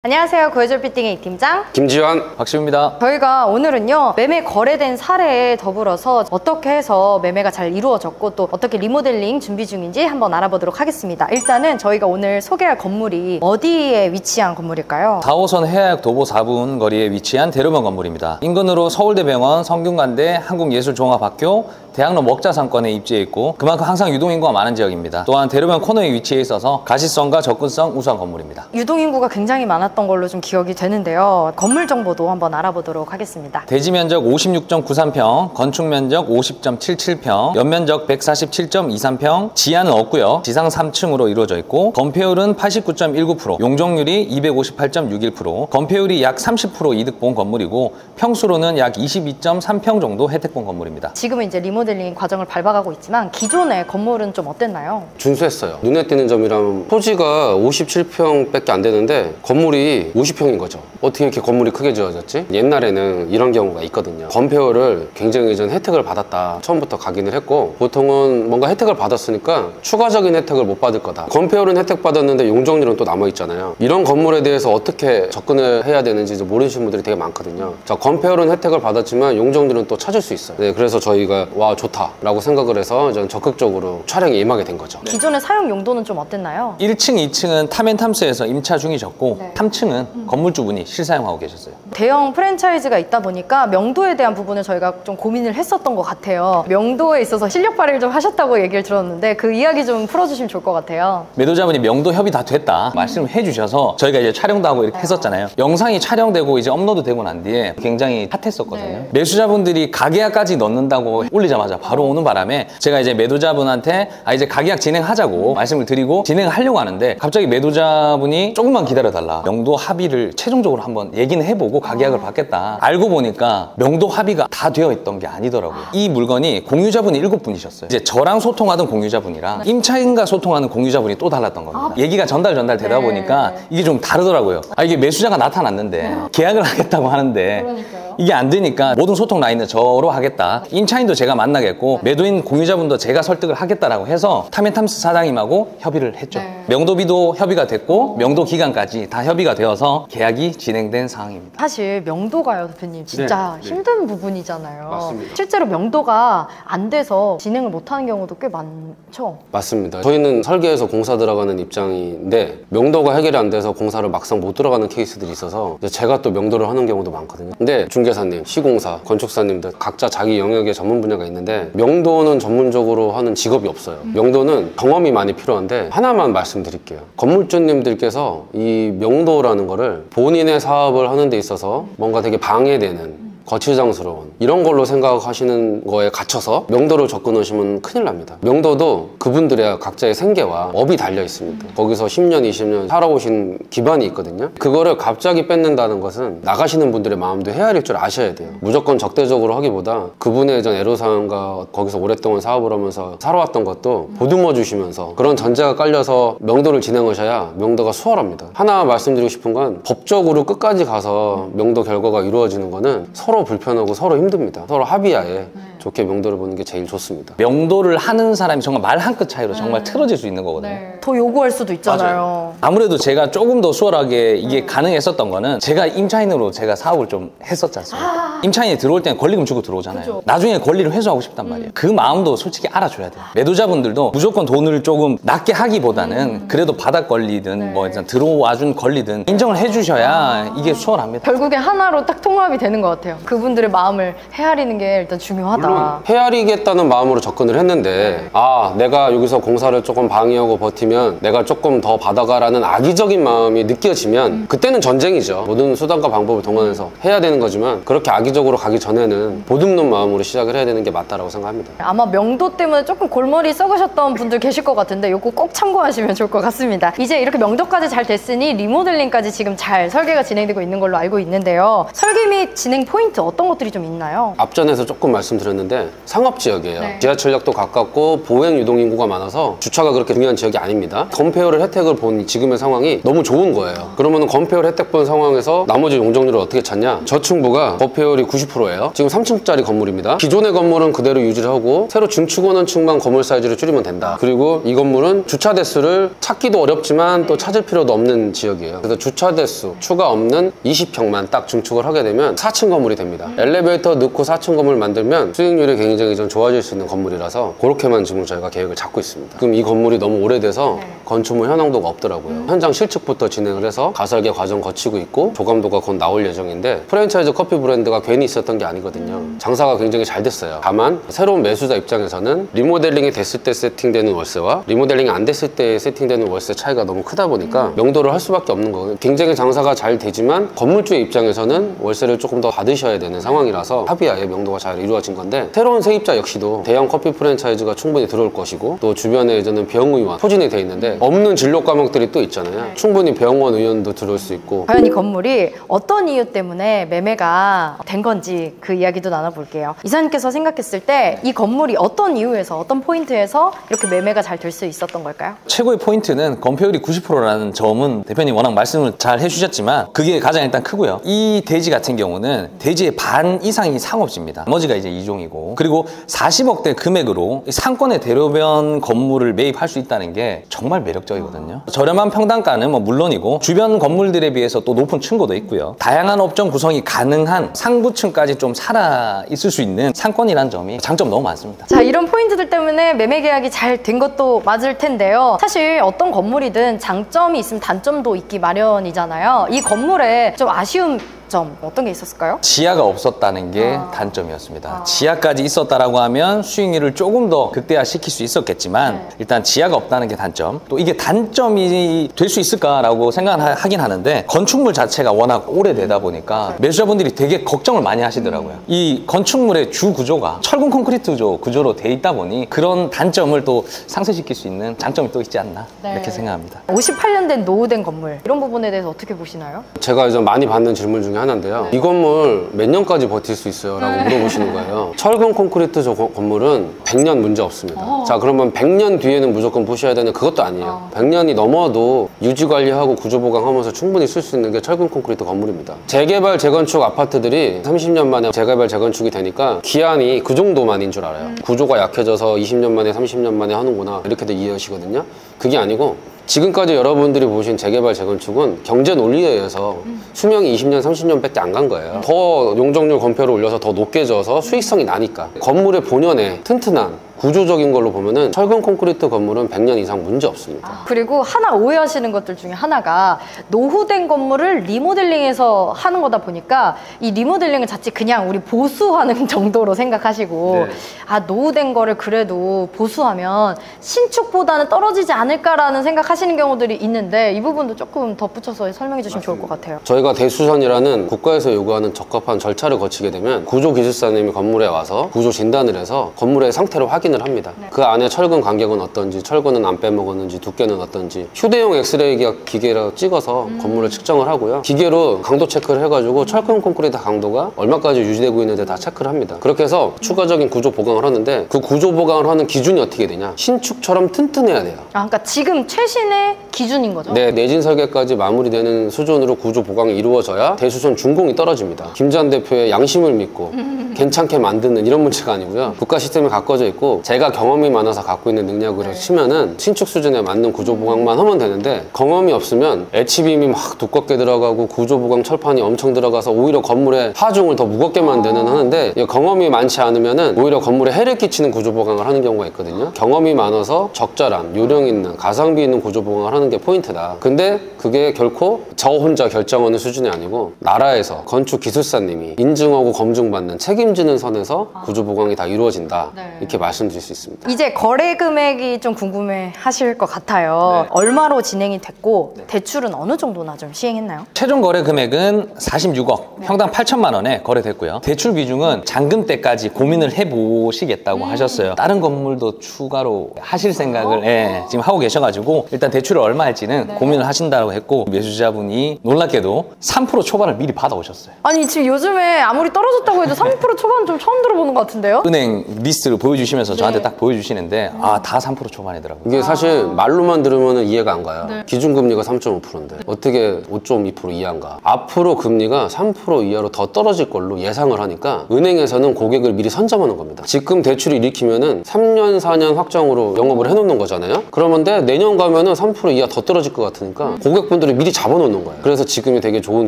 안녕하세요. 고해졸 피팅의 이 팀장 김지환 박시우입니다. 저희가 오늘은요 매매 거래된 사례에 더불어서 어떻게 해서 매매가 잘 이루어졌고 또 어떻게 리모델링 준비 중인지 한번 알아보도록 하겠습니다. 일단은 저희가 오늘 소개할 건물이 어디에 위치한 건물일까요? 4호선 해화역 도보 4분 거리에 위치한 대로변 건물입니다. 인근으로 서울대병원, 성균관대, 한국예술종합학교, 대학로 먹자상권에 입지해 있고 그만큼 항상 유동인구가 많은 지역입니다. 또한 대로변 코너에 위치해 있어서 가시성과 접근성 우수한 건물입니다. 유동인구가 굉장히 많았던 걸로 좀 기억이 되는데요. 건물 정보도 한번 알아보도록 하겠습니다. 대지 면적 56.93평, 건축 면적 50.77평, 연면적 147.23평, 지하는 없고요. 지상 3층으로 이루어져 있고 건폐율은 89.19%, 용적률이 258.61%, 건폐율이 약 30% 이득 본 건물이고 평수로는 약 22.3평 정도 혜택 본 건물입니다. 지금은 이제 리모델링 과정을 밟아가고 있지만 기존의 건물은 좀 어땠나요? 준수했어요. 눈에 띄는 점이랑 토지가 57평밖에 안 되는데 건물이 50평인 거죠. 어떻게 이렇게 건물이 크게 지어졌지? 옛날에는 이런 경우가 있거든요. 건폐율을 굉장히 전 혜택을 받았다. 처음부터 각인을 했고 보통은 뭔가 혜택을 받았으니까 추가적인 혜택을 못 받을 거다. 건폐율은 혜택 받았는데 용적률은 또 남아있잖아요. 이런 건물에 대해서 어떻게 접근을 해야 되는지 모르시는 분들이 되게 많거든요. 자, 건폐율은 혜택을 받았지만 용적률은 또 찾을 수 있어요. 네, 그래서 저희가 와 좋다 라고 생각을 해서 저는 적극적으로 촬영에 임하게 된 거죠. 기존의 사용 용도는 좀 어땠나요? 1층, 2층은 탐앤탐스에서 임차 중이셨고 네. 3층은 건물주분이 실사용하고 계셨어요. 대형 프랜차이즈가 있다 보니까 명도에 대한 부분을 저희가 좀 고민을 했었던 것 같아요. 명도에 있어서 실력 발휘를 좀 하셨다고 얘기를 들었는데 그 이야기 좀 풀어주시면 좋을 것 같아요. 매도자분이 명도 협의 다 됐다 말씀을 해주셔서 저희가 이제 촬영도 하고 이렇게 했었잖아요. 영상이 촬영되고 이제 업로드 되고 난 뒤에 굉장히 핫했었거든요. 네. 매수자분들이 가계약까지 넣는다고 올리자마자 바로 오는 바람에 제가 이제 매도자분한테 이제 가계약 진행하자고 말씀을 드리고 진행하려고 하는데 갑자기 매도자분이 조금만 기다려달라. 명도 합의를 최종적으로 한번 얘기는 해보고 가계약을 받겠다. 알고 보니까 명도 합의가 다 되어 있던 게 아니더라고요. 이 물건이 공유자분이 7분이셨어요. 이제 저랑 소통하던 공유자분이랑 임차인과 소통하는 공유자분이 또 달랐던 겁니다. 얘기가 전달되다 보니까 이게 좀 다르더라고요. 이게 매수자가 나타났는데 계약을 하겠다고 하는데 그러니까요. 이게 안 되니까 모든 소통 라인은 저로 하겠다. 임차인도 제가 만나겠고 매도인 공유자분도 제가 설득을 하겠다라고 해서 탐앤탐스 사장님하고 협의를 했죠. 네. 명도비도 협의가 됐고 명도 기간까지 다 협의가 되어서 계약이 진행된 상황입니다. 사실 명도가요, 대표님 진짜 네. 힘든 부분이잖아요. 맞습니다. 실제로 명도가 안 돼서 진행을 못하는 경우도 꽤 많죠. 맞습니다. 저희는 설계해서 공사 들어가는 입장인데 명도가 해결이 안 돼서 공사를 막상 못 들어가는 케이스들이 있어서 이제 제가 또 명도를 하는 경우도 많거든요. 근데 중개사님, 시공사, 건축사님들 각자 자기 영역의 전문 분야가 있는데 명도는 전문적으로 하는 직업이 없어요. 명도는 경험이 많이 필요한데 하나만 말씀드릴게요. 건물주님들께서 이 명도라는 거를 본인의 사업을 하는 데 있어서 뭔가 되게 방해되는 거추장스러운 이런 걸로 생각하시는 거에 갇혀서 명도를 접근하시면 큰일 납니다. 명도도 그분들의 각자의 생계와 업이 달려 있습니다. 거기서 10년, 20년 살아오신 기반이 있거든요. 그거를 갑자기 뺏는다는 것은 나가시는 분들의 마음도 헤아릴 줄 아셔야 돼요. 무조건 적대적으로 하기보다 그분의 전 애로사항과 거기서 오랫동안 사업을 하면서 살아왔던 것도 보듬어 주시면서 그런 전제가 깔려서 명도를 진행하셔야 명도가 수월합니다. 하나 말씀드리고 싶은 건 법적으로 끝까지 가서 명도 결과가 이루어지는 거는 서로 불편하고 서로 힘듭니다. 서로 합의하에 좋게 명도를 보는 게 제일 좋습니다. 명도를 하는 사람이 정말 말 한 끗 차이로 정말 틀어질 수 있는 거거든요. 더 요구할 수도 있잖아요. 아무래도 제가 조금 더 수월하게 이게 가능했었던 거는 제가 임차인으로 제가 사업을 좀 했었지 않습니까? 임차인이 들어올 때는 권리금 주고 들어오잖아요. 그쵸. 나중에 권리를 회수하고 싶단 말이에요. 그 마음도 솔직히 알아줘야 돼요. 매도자분들도 무조건 돈을 조금 낮게 하기보다는 그래도 바닥 권리든 뭐 일단 들어와준 권리든 인정을 해주셔야 이게 수월합니다. 결국에 하나로 딱 통합이 되는 것 같아요. 그분들의 마음을 헤아리는 게 일단 중요하다. 헤아리겠다는 마음으로 접근을 했는데 내가 여기서 공사를 조금 방해하고 버티면 내가 조금 더 받아가라는 악의적인 마음이 느껴지면 그때는 전쟁이죠. 모든 수단과 방법을 동원해서 해야 되는 거지만 그렇게 악의적으로 가기 전에는 보듬는 마음으로 시작을 해야 되는 게 맞다라고 생각합니다. 아마 명도 때문에 조금 골머리 썩으셨던 분들 계실 것 같은데 이거 꼭 참고하시면 좋을 것 같습니다. 이제 이렇게 명도까지 잘 됐으니 리모델링까지 지금 잘 설계가 진행되고 있는 걸로 알고 있는데요. 설계 및 진행 포인트 어떤 것들이 좀 있나요? 앞전에서 조금 말씀드렸는데 않는데 상업지역이에요. 네. 지하철역도 가깝고 보행 유동 인구가 많아서 주차가 그렇게 중요한 지역이 아닙니다. 건폐율 혜택을 본 지금의 상황이 너무 좋은 거예요. 그러면 건폐율 혜택 본 상황에서 나머지 용적률을 어떻게 찾냐? 저층부가 건폐율이 90%예요. 지금 3층짜리 건물입니다. 기존의 건물은 그대로 유지를 하고 새로 증축하는 층만 건물 사이즈를 줄이면 된다. 그리고 이 건물은 주차 대수를 찾기도 어렵지만 또 찾을 필요도 없는 지역이에요. 그래서 주차 대수 추가 없는 20평만 딱 증축을 하게 되면 4층 건물이 됩니다. 엘리베이터 넣고 4층 건물 만들면 수익률이 굉장히 좀 좋아질 수 있는 건물이라서 그렇게만 지금 저희가 계획을 잡고 있습니다. 그럼 이 건물이 너무 오래돼서 건축물 현황도가 없더라고요. 현장 실측부터 진행을 해서 가설계 과정 거치고 있고 조감도가 곧 나올 예정인데 프랜차이즈 커피 브랜드가 괜히 있었던 게 아니거든요. 장사가 굉장히 잘 됐어요. 다만 새로운 매수자 입장에서는 리모델링이 됐을 때 세팅되는 월세와 리모델링이 안 됐을 때 세팅되는 월세 차이가 너무 크다 보니까 명도를 할 수밖에 없는 거예요. 굉장히 장사가 잘 되지만 건물주의 입장에서는 월세를 조금 더 받으셔야 되는 상황이라서 합의하에 명도가 잘 이루어진 건데 새로운 세입자 역시도 대형 커피 프랜차이즈가 충분히 들어올 것이고 또 주변에 이제는 병의원 포진이 돼 있는데 없는 진료 과목들이 또 있잖아요. 충분히 병원 의원도 들어올 수 있고. 과연 이 건물이 어떤 이유 때문에 매매가 된 건지 그 이야기도 나눠볼게요. 이사님께서 생각했을 때 이 건물이 어떤 이유에서 어떤 포인트에서 이렇게 매매가 잘 될 수 있었던 걸까요? 최고의 포인트는 건폐율이 90%라는 점은 대표님 워낙 말씀을 잘 해주셨지만 그게 가장 일단 크고요. 이 대지 같은 경우는 대지의 반 이상이 상업지입니다. 나머지가 이제 이종이고 그리고 40억대 금액으로 상권의 대로변 건물을 매입할 수 있다는 게 정말 매력적이거든요. 저렴한 평당가는 뭐 물론이고 주변 건물들에 비해서 또 높은 층고도 있고요. 다양한 업종 구성이 가능한 상부층까지 좀 살아 있을 수 있는 상권이라는 점이 장점 너무 많습니다. 자, 이런 포인트들 때문에 매매 계약이 잘 된 것도 맞을 텐데요. 사실 어떤 건물이든 장점이 있으면 단점도 있기 마련이잖아요. 이 건물에 좀 아쉬운 점 어떤 게 있었을까요? 지하가 없었다는 게 단점이었습니다. 지하까지 있었다라고 하면 수익률을 조금 더 극대화시킬 수 있었겠지만 일단 지하가 없다는 게 단점. 또 이게 단점이 될 수 있을까라고 생각하긴 하는데 건축물 자체가 워낙 오래되다 보니까 매수자분들이 되게 걱정을 많이 하시더라고요. 이 건축물의 주 구조가 철근 콘크리트 구조로 돼 있다 보니 그런 단점을 또 상쇄시킬 수 있는 장점이 또 있지 않나 이렇게 생각합니다. 58년 된 노후된 건물 이런 부분에 대해서 어떻게 보시나요? 제가 이제 많이 받는 질문 중에 하나인데요. 이 건물 몇 년까지 버틸 수 있어요? 라고 물어보시는 거예요. 철근 콘크리트 저 건물은 100년 문제 없습니다. 자, 그러면 100년 뒤에는 무조건 부셔야 되는 그것도 아니에요. 100년이 넘어도 유지 관리하고 구조 보강하면서 충분히 쓸 수 있는 게 철근 콘크리트 건물입니다. 재개발 재건축 아파트들이 30년 만에 재개발 재건축이 되니까 기한이 그 정도만인 줄 알아요. 구조가 약해져서 20년 만에 30년 만에 하는구나 이렇게들 이해하시거든요. 그게 아니고 지금까지 여러분들이 보신 재개발 재건축은 경제 논리에 의해서 수명이 20년, 30년밖에 안 간 거예요. 더 용적률 건폐를 올려서 더 높게 져서 수익성이 나니까. 건물의 본연의 튼튼한 구조적인 걸로 보면은 철근 콘크리트 건물은 100년 이상 문제 없습니다. 그리고 하나 오해하시는 것들 중에 하나가 노후된 건물을 리모델링해서 하는 거다 보니까 이 리모델링은 자칫 그냥 우리 보수하는 정도로 생각하시고 아 노후된 거를 그래도 보수하면 신축보다는 떨어지지 않을까라는 생각하시는 경우들이 있는데 이 부분도 조금 덧붙여서 설명해 주시면 좋을 것 같아요. 저희가 대수선이라는 국가에서 요구하는 적합한 절차를 거치게 되면 구조기술사님이 건물에 와서 구조 진단을 해서 건물의 상태를 확인을 합니다. 그 안에 철근 간격은 어떤지, 철근은 안 빼먹었는지, 두께는 어떤지 휴대용 엑스레이 기계로 찍어서 건물을 측정을 하고요. 기계로 강도 체크를 해가지고 철근 콘크리트 강도가 얼마까지 유지되고 있는지 다 체크를 합니다. 그렇게 해서 추가적인 구조 보강을 하는데 그 구조 보강을 하는 기준이 어떻게 되냐? 신축처럼 튼튼해야 돼요. 아, 그러니까 지금 최신의 기준인 거죠? 네, 내진 설계까지 마무리되는 수준으로 구조 보강이 이루어져야 대수선 준공이 떨어집니다. 김 전 대표의 양심을 믿고 괜찮게 만드는 이런 문제가 아니고요. 국가 시스템이 가꿔져 있고 제가 경험이 많아서 갖고 있는 능력으로 치면은 신축 수준에 맞는 구조 보강만 하면 되는데 경험이 없으면 H빔이 막 두껍게 들어가고 구조 보강 철판이 엄청 들어가서 오히려 건물의 하중을 더 무겁게 만드는 하는데 경험이 많지 않으면은 오히려 건물에 해를 끼치는 구조 보강을 하는 경우가 있거든요. 경험이 많아서 적절한 요령 있는 가성비 있는 구조 보강을 하는 게 포인트다. 근데 그게 결코 저 혼자 결정하는 수준이 아니고 나라에서 건축 기술사님이 인증하고 검증받는 책임지는 선에서 구조 보강이 다 이루어진다. 이렇게 말씀 말씀드릴 수 있습니다. 이제 거래 금액이 좀 궁금해 하실 것 같아요. 네. 얼마로 진행이 됐고 대출은 어느 정도나 좀 시행했나요? 최종 거래 금액은 46억, 평당 8천만 원에 거래됐고요. 대출 비중은 잔금 때까지 고민을 해보시겠다고 하셨어요. 다른 건물도 추가로 하실 생각을 지금 하고 계셔가지고 일단 대출을 얼마 할지는 고민을 하신다고 했고, 매수자분이 놀랍게도 3% 초반을 미리 받아오셨어요. 아니 지금 요즘에 아무리 떨어졌다고 해도 3% 초반 좀 처음 들어보는 것 같은데요? 은행 리스트를 보여주시면서 저한테 딱 보여주시는데 다 3% 초반이더라고요. 이게 사실 말로만 들으면 이해가 안 가요. 기준금리가 3.5%인데 어떻게 5.2% 이하인가. 앞으로 금리가 3% 이하로 더 떨어질 걸로 예상을 하니까 은행에서는 고객을 미리 선점하는 겁니다. 지금 대출이 일으키면은 3년 4년 확정으로 영업을 해놓는 거잖아요. 그러는데 내년 가면은 3% 이하 더 떨어질 것 같으니까 고객분들이 미리 잡아놓는 거예요. 그래서 지금이 되게 좋은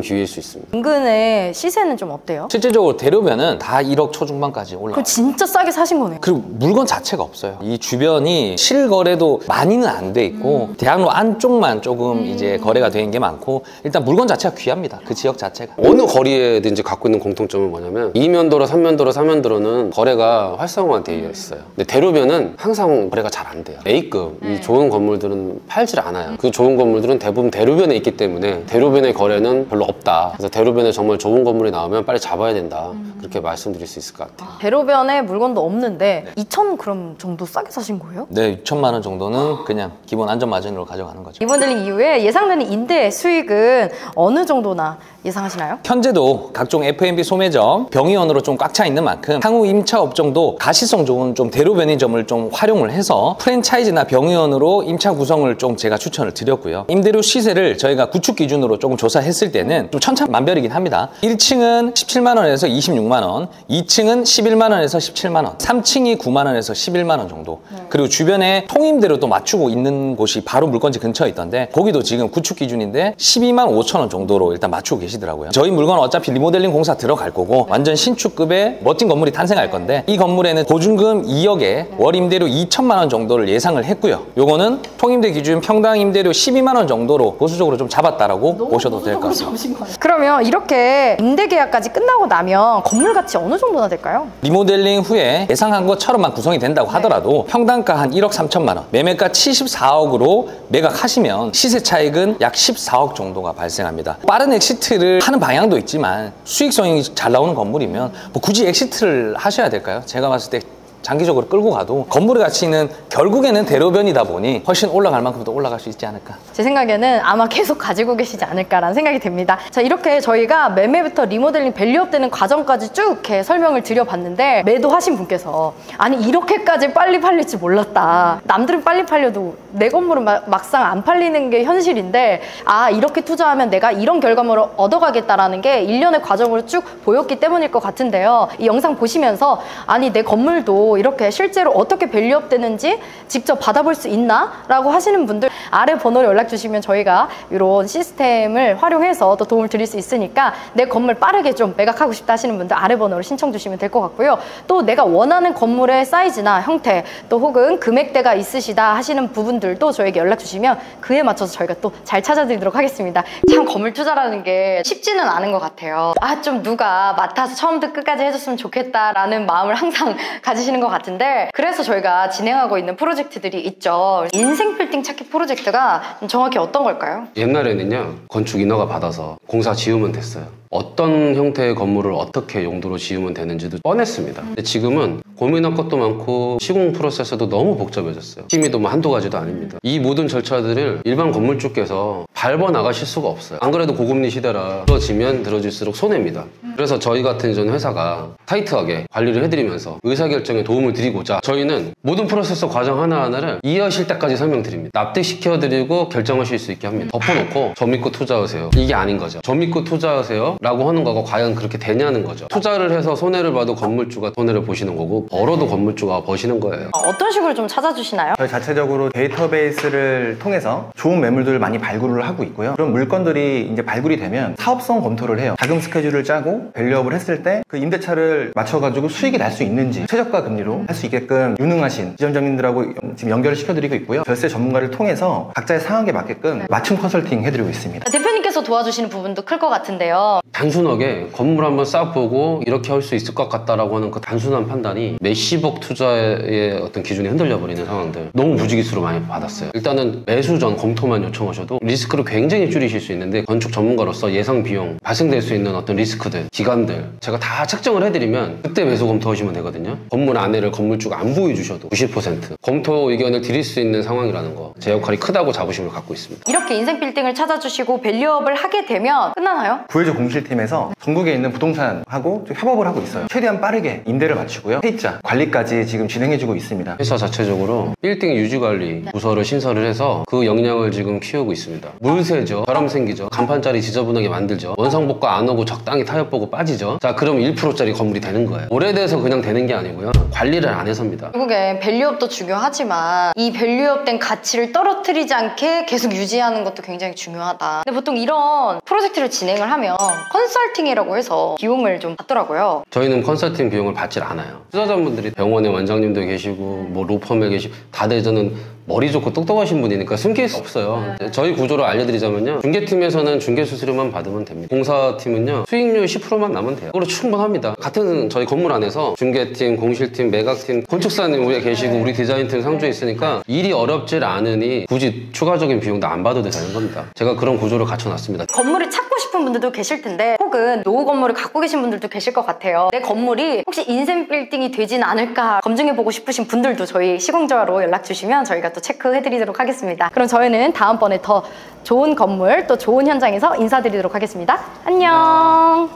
기회일 수 있습니다. 인근의 시세는 좀 어때요? 실질적으로 대로변은 다 1억 초중반까지 올라가요. 그럼 진짜 싸게 사신 거네요. 그리고 물건 자체가 없어요. 이 주변이 실거래도 많이는 안 돼 있고 대학로 안쪽만 조금 이제 거래가 되는 게 많고, 일단 물건 자체가 귀합니다. 그 지역 자체가. 어느 거리에든지 갖고 있는 공통점은 뭐냐면 2면도로, 3면도로, 4면도로는 거래가 활성화되어 있어요. 근데 대로변은 항상 거래가 잘 안 돼요. A급, 이 좋은 건물들은 팔질 않아요. 그 좋은 건물들은 대부분 대로변에 있기 때문에 대로변의 거래는 별로 없다. 그래서 대로변에 정말 좋은 건물이 나오면 빨리 잡아야 된다. 그렇게 말씀드릴 수 있을 것 같아요. 대로변에 물건도 없는데 2천 그럼 정도 싸게 사신 거예요? 네, 6천만 원 정도는 그냥 기본 안전마진으로 가져가는 거죠. 리모델링 이후에 예상되는 임대 수익은 어느 정도나 예상하시나요? 현재도 각종 F&B 소매점, 병의원으로 좀 꽉 차 있는 만큼 향후 임차 업종도 가시성 좋은 좀 대로변인 점을 좀 활용을 해서 프랜차이즈나 병의원으로 임차 구성을 좀 제가 추천을 드렸고요. 임대료 시세를 저희가 구축 기준으로 조금 조사했을 때는 좀 천차만별이긴 합니다. 1층은 17만 원에서 26만 원, 2층은 11만 원에서 17만 원, 3층이 9만 원에서 11만 원 정도. 그리고 주변에 통임대로도 맞추고 있는 곳이 바로 물건지 근처에 있던데 거기도 지금 구축 기준인데 12만 5천 원 정도로 일단 맞추고 계시더라고요. 저희 물건 어차피 리모델링 공사 들어갈 거고 완전 신축급의 멋진 건물이 탄생할 건데, 이 건물에는 보증금 2억에 월 임대료 2천만 원 정도를 예상을 했고요. 요거는 통임대 기준 평당 임대료 12만 원 정도로 보수적으로 좀 잡았다라고 보셔도 될 것 같습니다. 그러면 이렇게 임대 계약까지 끝나고 나면 건물 가치 어느 정도나 될까요? 리모델링 후에 예상한 것처럼만 구성이 된다고 하더라도 평당가 한 1억 3천만 원, 매매가 74억으로 매각하시면 시세 차익은 약 14억 정도가 발생합니다. 빠른 엑시트를 하는 방향도 있지만 수익성이 잘 나오는 건물이면 뭐 굳이 엑시트를 하셔야 될까요? 제가 봤을 때 장기적으로 끌고 가도 건물의 가치는 결국에는 대로변이다 보니 훨씬 올라갈 만큼 더 올라갈 수 있지 않을까. 제 생각에는 아마 계속 가지고 계시지 않을까라는 생각이 듭니다. 자, 이렇게 저희가 매매부터 리모델링 밸류업 되는 과정까지 쭉 이렇게 설명을 드려봤는데, 매도하신 분께서 아니 이렇게까지 빨리 팔릴지 몰랐다. 남들은 빨리 팔려도 내 건물은 막상 안 팔리는 게 현실인데, 아 이렇게 투자하면 내가 이런 결과물을 얻어가겠다라는 게 일련의 과정으로 쭉 보였기 때문일 것 같은데요. 이 영상 보시면서 아니 내 건물도 이렇게 실제로 어떻게 밸류업 되는지 직접 받아볼 수 있나? 라고 하시는 분들 아래 번호로 연락 주시면 저희가 이런 시스템을 활용해서 또 도움을 드릴 수 있으니까, 내 건물 빠르게 좀 매각하고 싶다 하시는 분들 아래 번호로 신청 주시면 될 것 같고요. 또 내가 원하는 건물의 사이즈나 형태, 또 혹은 금액대가 있으시다 하시는 부분들도 저에게 연락 주시면 그에 맞춰서 저희가 또 잘 찾아드리도록 하겠습니다. 참 건물 투자라는 게 쉽지는 않은 것 같아요. 아 좀 누가 맡아서 처음부터 끝까지 해줬으면 좋겠다라는 마음을 항상 가지시는 것 같은데, 그래서 저희가 진행하고 있는 프로젝트들이 있죠. 인생 빌딩 찾기 프로젝트가 정확히 어떤 걸까요? 옛날에는요, 건축 인허가 받아서 공사 지으면 됐어요. 어떤 형태의 건물을 어떻게 용도로 지으면 되는지도 뻔했습니다. 근데 지금은 고민할 것도 많고 시공 프로세스도 너무 복잡해졌어요. 심의도 뭐 한두 가지도 아닙니다. 이 모든 절차들을 일반 건물주께서 밟아 나가실 수가 없어요. 안 그래도 고금리 시대라 들어지면 들어질수록 손해입니다. 그래서 저희 같은 이전 회사가 타이트하게 관리를 해드리면서 의사결정에 도움을 드리고자 저희는 모든 프로세스 과정 하나하나를 이해하실 때까지 설명드립니다. 납득시켜드리고 결정하실 수 있게 합니다. 덮어놓고 저 믿고 투자하세요, 이게 아닌 거죠. 저 믿고 투자하세요 라고 하는 거가 과연 그렇게 되냐는 거죠. 투자를 해서 손해를 봐도 건물주가 손해를 보시는 거고, 벌어도 건물주가 버시는 거예요. 어떤 식으로 좀 찾아주시나요? 저희 자체적으로 데이터베이스를 통해서 좋은 매물들을 많이 발굴을 하고 있고요. 그런 물건들이 이제 발굴이 되면 사업성 검토를 해요. 자금 스케줄을 짜고 밸류업을 했을 때 그 임대차를 맞춰가지고 수익이 날 수 있는지 최저가 금리로 할 수 있게끔 유능하신 지점장님들하고 지금 연결을 시켜드리고 있고요. 절세 전문가를 통해서 각자의 상황에 맞게끔 맞춤 컨설팅 해드리고 있습니다. 대표님께서 대표님께서 도와주시는 부분도 클 것 같은데요. 단순하게 건물 한번 싹 보고 이렇게 할 수 있을 것 같다라고 하는 그 단순한 판단이 몇십억 투자의 어떤 기준이 흔들려 버리는 상황들 너무 부지기수로 많이 받았어요. 일단은 매수 전 검토만 요청하셔도 리스크를 굉장히 줄이실 수 있는데 건축 전문가로서 예상 비용 발생될 수 있는 어떤 리스크들, 기간들 제가 다 책정을 해드리면 그때 매수 검토하시면 되거든요. 건물 안에를 건물주가 안 보여주셔도 90% 검토 의견을 드릴 수 있는 상황이라는 거 제 역할이 크다고 자부심을 갖고 있습니다. 이렇게 인생 빌딩을 찾아주시고 밸류업을 하게 되면 끝나나요? 구해줘 공실팀에서 전국에 있는 부동산하고 좀 협업을 하고 있어요. 최대한 빠르게 임대를 마치고요. 세입자 관리까지 지금 진행해주고 있습니다. 회사 자체적으로 빌딩 유지관리 부서를 신설을 해서 그 역량을 지금 키우고 있습니다. 물 새죠, 바람 생기죠, 간판짜리 지저분하게 만들죠, 원상복구 안 오고 적당히 타협 보고 빠지죠. 자, 그럼 1%짜리 건물이 되는 거예요. 오래돼서 그냥 되는 게 아니고요. 관리를 안 해서입니다. 결국엔 밸류업도 중요하지만 이 밸류업된 가치를 떨어뜨리지 않게 계속 유지하는 것도 굉장히 중요하다. 근데 보통 이런 프로젝트를 진행을 하면 컨설팅이라고 해서 비용을 좀 받더라고요. 저희는 컨설팅 비용을 받질 않아요. 투자자분들이 병원의 원장님도 계시고 뭐 로펌에 계시고 다들 저는 머리 좋고 똑똑하신 분이니까 숨길 수 없어요. 저희 구조를 알려드리자면요, 중개팀에서는 중개 수수료만 받으면 됩니다. 공사팀은요 수익률 10%만 나면 돼요. 그걸로 충분합니다. 같은 저희 건물 안에서 중개팀, 공실팀, 매각팀, 건축사님 위에 계시고 우리 디자인팀 상주에 있으니까 일이 어렵질 않으니 굳이 추가적인 비용도 안 받아도 되는 겁니다. 제가 그런 구조를 갖춰놨습니다. 건물을 찾고 싶은 분들도 계실 텐데 혹은 노후 건물을 갖고 계신 분들도 계실 것 같아요. 내 건물이 혹시 인생 빌딩이 되진 않을까 검증해보고 싶으신 분들도 저희 시공자로 연락 주시면 저희가 또 체크해드리도록 하겠습니다. 그럼 저희는 다음번에 더 좋은 건물 또 좋은 현장에서 인사드리도록 하겠습니다. 안녕.